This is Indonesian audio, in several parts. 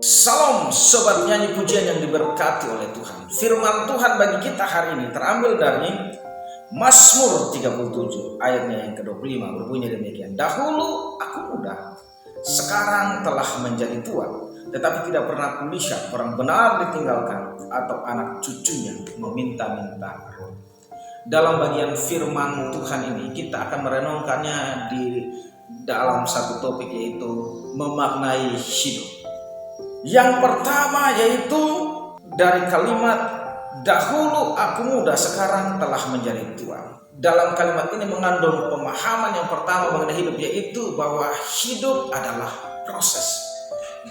Salam sobat nyanyi pujian yang diberkati oleh Tuhan. Firman Tuhan bagi kita hari ini terambil dari Mazmur 37 ayatnya yang ke-25, berbunyi demikian. Dahulu aku muda, sekarang telah menjadi tua, tetapi tidak pernah kulihat orang benar ditinggalkan atau anak cucunya meminta-minta. Dalam bagian firman Tuhan ini kita akan merenungkannya di dalam satu topik, yaitu memaknai hidup. Yang pertama yaitu dari kalimat dahulu aku muda, sekarang telah menjadi tua. Dalam kalimat ini mengandung pemahaman yang pertama mengenai hidup, yaitu bahwa hidup adalah proses.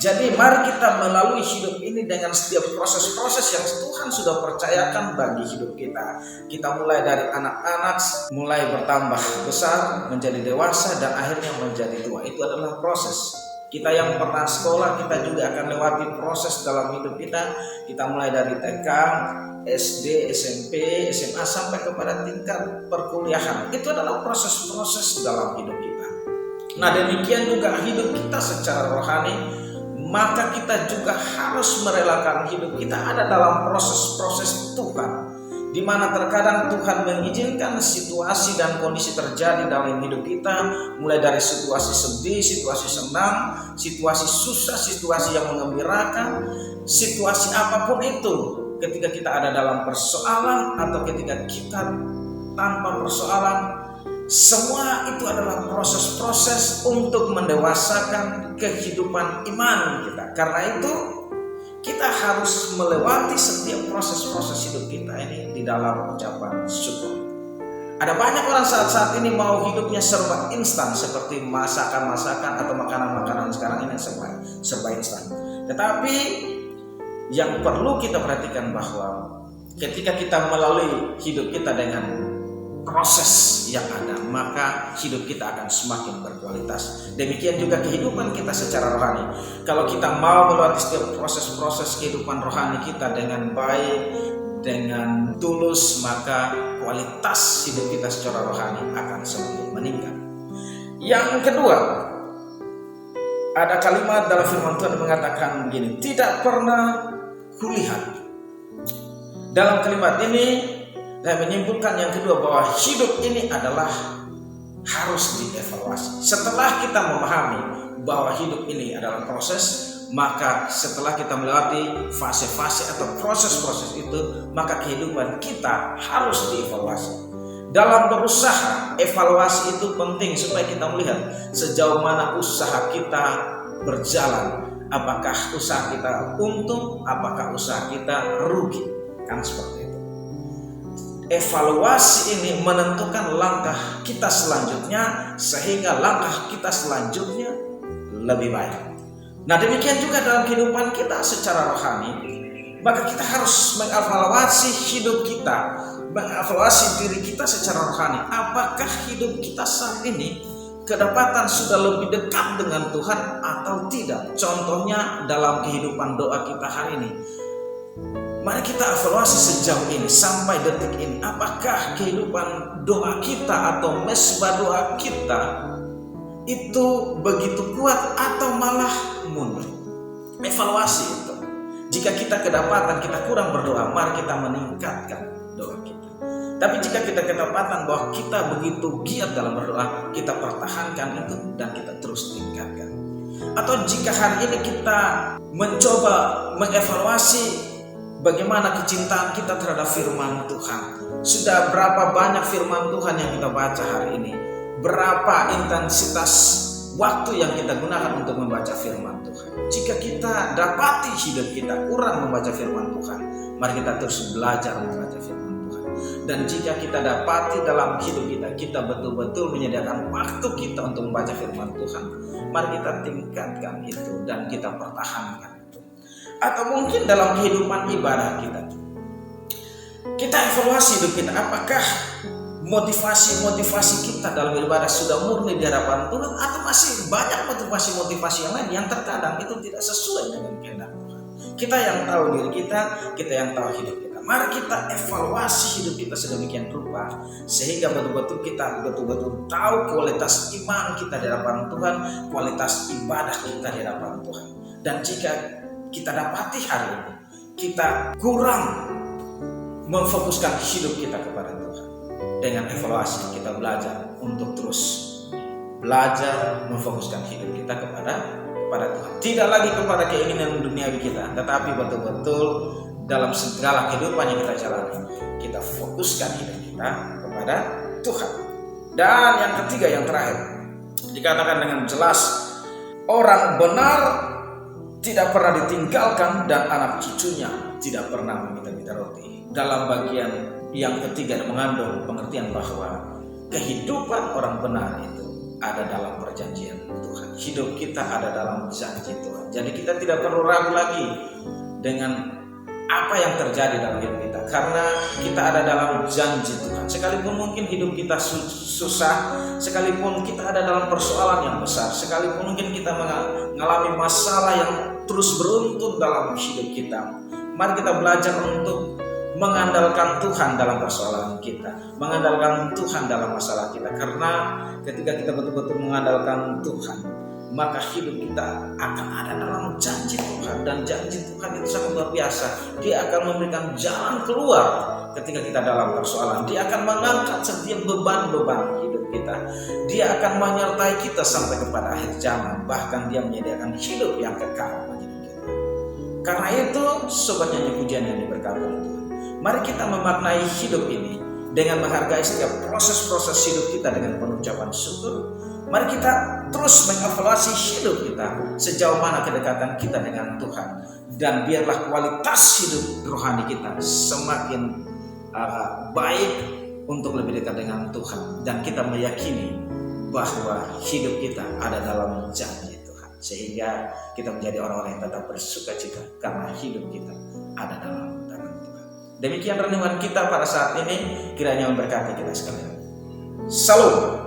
Jadi mari kita melalui hidup ini dengan setiap proses-proses yang Tuhan sudah percayakan bagi hidup kita. Kita mulai dari anak-anak, mulai bertambah besar, menjadi dewasa, dan akhirnya menjadi tua. Itu adalah proses. Kita yang pernah sekolah, kita juga akan lewati proses dalam hidup kita. Kita mulai dari TK, SD, SMP, SMA, sampai kepada tingkat perkuliahan. Itu adalah proses-proses dalam hidup kita. Nah, demikian juga hidup kita secara rohani. Maka kita juga harus merelakan hidup kita ada dalam proses-proses Tuhan, di mana terkadang Tuhan mengizinkan situasi dan kondisi terjadi dalam hidup kita, mulai dari situasi sedih, situasi senang, situasi susah, situasi yang menggembirakan, situasi apapun itu. Ketika kita ada dalam persoalan atau ketika kita tanpa persoalan, semua itu adalah proses-proses untuk mendewasakan kehidupan iman kita. Karena itu kita harus melewati setiap proses-proses hidup kita ini di dalam ucapan syukur. Ada banyak orang saat ini mau hidupnya serba instan, seperti masakan-masakan atau makanan-makanan sekarang ini serba instan. Tetapi yang perlu kita perhatikan bahwa ketika kita melalui hidup kita dengan proses yang ada, maka hidup kita akan semakin berkualitas. Demikian juga kehidupan kita secara rohani. Kalau kita mau melewati setiap proses-proses kehidupan rohani kita dengan baik, dengan tulus, maka kualitas hidup kita secara rohani akan semakin meningkat. Yang kedua, ada kalimat dalam firman Tuhan yang mengatakan begini, tidak pernah kulihat. Dalam kalimat ini saya menyimpulkan yang kedua, bahwa hidup ini adalah harus dievaluasi. Setelah kita memahami bahwa hidup ini adalah proses, maka setelah kita melewati fase-fase atau proses-proses itu, maka kehidupan kita harus dievaluasi. Dalam berusaha, evaluasi itu penting supaya kita melihat sejauh mana usaha kita berjalan. Apakah usaha kita untung, apakah usaha kita rugi, kan seperti itu. Evaluasi ini menentukan langkah kita selanjutnya, sehingga langkah kita selanjutnya lebih baik. Nah, demikian juga dalam kehidupan kita secara rohani, maka kita harus mengevaluasi hidup kita, mengevaluasi diri kita secara rohani. Apakah hidup kita saat ini kedapatan sudah lebih dekat dengan Tuhan atau tidak? Contohnya dalam kehidupan doa kita hari ini. Mari kita evaluasi sejauh ini sampai detik ini, apakah kehidupan doa kita atau mesbah doa kita itu begitu kuat atau malah mundur. Evaluasi itu. Jika kita kedapatan kita kurang berdoa, mari kita meningkatkan doa kita. Tapi jika kita kedapatan bahwa kita begitu giat dalam berdoa, kita pertahankan itu dan kita terus tingkatkan. Atau jika hari ini kita mencoba mengevaluasi bagaimana kecintaan kita terhadap firman Tuhan. Sudah berapa banyak firman Tuhan yang kita baca hari ini? Berapa intensitas waktu yang kita gunakan untuk membaca firman Tuhan? Jika kita dapati hidup kita kurang membaca firman Tuhan, mari kita terus belajar membaca firman Tuhan. Dan jika kita dapati dalam hidup kita betul-betul menyediakan waktu kita untuk membaca firman Tuhan, mari kita tingkatkan itu dan kita pertahankan. Atau mungkin dalam kehidupan ibadah kita evaluasi hidup kita, apakah motivasi kita dalam ibadah sudah murni di hadapan Tuhan, atau masih banyak motivasi yang lain yang terkadang itu tidak sesuai dengan kehendak Tuhan. Kita yang tahu diri kita yang tahu hidup kita. Mari kita evaluasi hidup kita sedemikian rupa, sehingga betul-betul kita tahu kualitas iman kita di hadapan Tuhan, kualitas ibadah kita di hadapan Tuhan. Dan jika kita dapati hari ini, kita kurang memfokuskan hidup kita kepada Tuhan. Dengan evaluasi kita belajar untuk terus belajar memfokuskan hidup kita kepada Tuhan. Tidak lagi kepada keinginan duniawi kita, tetapi betul-betul dalam segala kehidupan yang kita jalani, kita fokuskan hidup kita kepada Tuhan. Dan yang ketiga, yang terakhir, dikatakan dengan jelas, orang benar tidak pernah ditinggalkan dan anak cucunya tidak pernah meminta-minta roti. Dalam bagian yang ketiga mengandung pengertian bahwa kehidupan orang benar itu ada dalam perjanjian Tuhan. Hidup kita ada dalam janji Tuhan. Jadi kita tidak perlu ragu lagi dengan apa yang terjadi dalam hidup kita, karena kita ada dalam janji Tuhan. Sekalipun mungkin hidup kita susah, sekalipun kita ada dalam persoalan yang besar, sekalipun mungkin kita mengalami masalah yang terus beruntun dalam hidup kita, mari kita belajar untuk mengandalkan Tuhan dalam persoalan kita, mengandalkan Tuhan dalam masalah kita. Karena ketika kita betul-betul mengandalkan Tuhan, maka hidup kita akan ada dalam janji Tuhan. Dan janji Tuhan itu sangat luar biasa. Dia akan memberikan jalan keluar ketika kita dalam persoalan. Dia akan mengangkat setiap beban-beban hidup kita. Dia akan menyertai kita sampai kepada akhir zaman. Bahkan dia menyediakan hidup yang kekal bagi kita. Karena itu, sobat nyanyi pujian yang diberkati oleh Tuhan, mari kita memaknai hidup ini dengan menghargai setiap proses-proses hidup kita dengan pengucapan syukur. Mari kita terus mengevaluasi hidup kita, sejauh mana kedekatan kita dengan Tuhan, dan biarlah kualitas hidup rohani kita semakin baik untuk lebih dekat dengan Tuhan, dan kita meyakini bahwa hidup kita ada dalam janji Tuhan, sehingga kita menjadi orang-orang yang tetap bersukacita karena hidup kita ada dalam tangan Tuhan. Demikian renungan kita pada saat ini, kiranya memberkati kita sekalian. Salam.